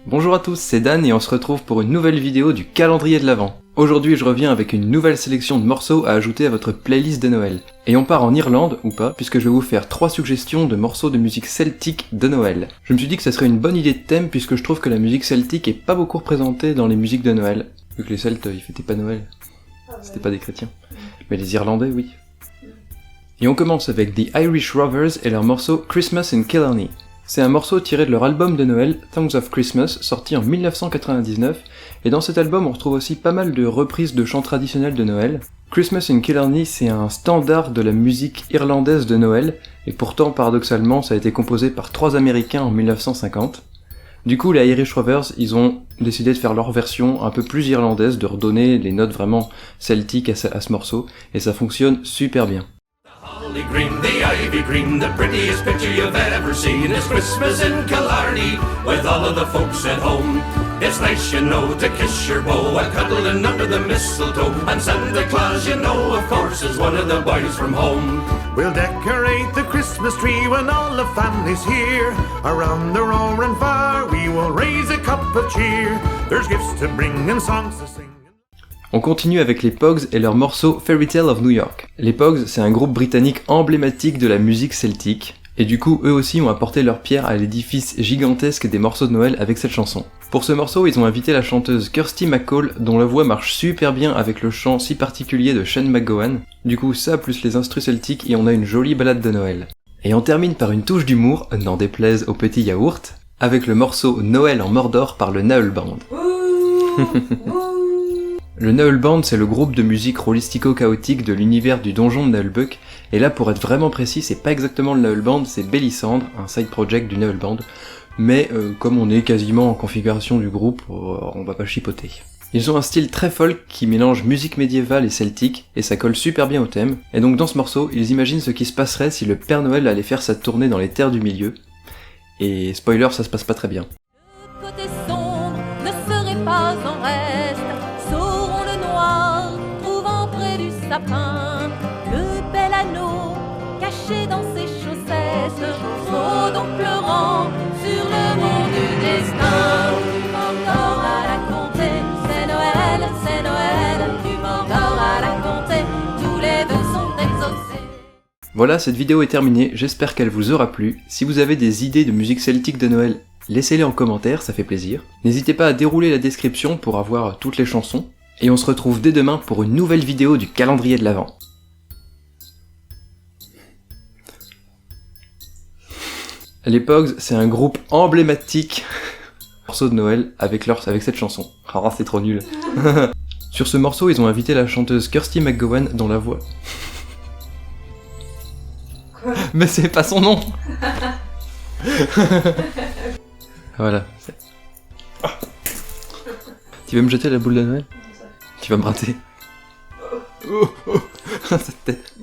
Bonjour à tous, c'est Dan et on se retrouve pour une nouvelle vidéo du calendrier de l'Avent. Aujourd'hui je reviens avec une nouvelle sélection de morceaux à ajouter à votre playlist de Noël. Et on part en Irlande, ou pas, puisque je vais vous faire 3 suggestions de morceaux de musique celtique de Noël. Je me suis dit que ça serait une bonne idée de thème puisque je trouve que la musique celtique est pas beaucoup représentée dans les musiques de Noël. Vu que les Celtes ils fêtaient pas Noël, c'était pas des chrétiens. Mais les Irlandais oui. Et on commence avec The Irish Rovers et leur morceau Christmas in Killarney. C'est un morceau tiré de leur album de Noël, Songs of Christmas, sorti en 1999, et dans cet album on retrouve aussi pas mal de reprises de chants traditionnels de Noël. Christmas in Killarney, c'est un standard de la musique irlandaise de Noël, et pourtant paradoxalement ça a été composé par 3 Américains en 1950. Du coup les Irish Rovers, ils ont décidé de faire leur version un peu plus irlandaise, de redonner les notes vraiment celtiques à ce morceau, et ça fonctionne super bien. Holly green, the ivy green, the prettiest picture you've ever seen is Christmas in Killarney, with all of the folks at home. It's nice, you know, to kiss your beau while cuddling under the mistletoe, and Santa Claus, you know, of course, is one of the boys from home. We'll decorate the Christmas tree when all the family's here. Around the roaring fire, we will raise a cup of cheer. There's gifts to bring and songs to sing. On continue avec les Pogues et leur morceau Fairy Tale of New York. Les Pogues, c'est un groupe britannique emblématique de la musique celtique, et du coup eux aussi ont apporté leur pierre à l'édifice gigantesque des morceaux de Noël avec cette chanson. Pour ce morceau, ils ont invité la chanteuse Kirsty MacColl, dont la voix marche super bien avec le chant si particulier de Shane MacGowan. Du coup ça plus les instrus celtiques et on a une jolie balade de Noël. Et on termine par une touche d'humour, n'en déplaise au petit yaourt, avec le morceau Noël en Mordor par le Naël Band. Le Naël Band, c'est le groupe de musique rolistico-chaotique de l'univers du donjon de Naëlbuck, et là pour être vraiment précis, c'est pas exactement le Naël Band, c'est Bélissandre, un side project du Naël Band, mais comme on est quasiment en configuration du groupe, on va pas chipoter. Ils ont un style très folk qui mélange musique médiévale et celtique, et ça colle super bien au thème, et donc dans ce morceau, ils imaginent ce qui se passerait si le Père Noël allait faire sa tournée dans les terres du milieu, et spoiler, ça se passe pas très bien. Le côté sombre ne serait pas en reste. Saurons le noir, trouvant près du sapin le bel anneau caché dans ses chaussettes. Trop donc pleurant sur le mont du destin. Du Mordor à la comté, c'est Noël, du Mordor à la comté, tous les vœux sont exaucés. Voilà, cette vidéo est terminée, j'espère qu'elle vous aura plu. Si vous avez des idées de musique celtique de Noël, laissez-les en commentaire, ça fait plaisir. N'hésitez pas à dérouler la description pour avoir toutes les chansons. Et on se retrouve dès demain pour une nouvelle vidéo du calendrier de l'Avent. Les Pogues, c'est un groupe emblématique morceau de Noël avec cette chanson. Ah, c'est trop nul. Sur ce morceau, ils ont invité la chanteuse Kirsty MacGowan dont la voix... Quoi? Mais c'est pas son nom. Voilà. Tu veux me jeter la boule de Noël? Tu vas me rater. Cette tête.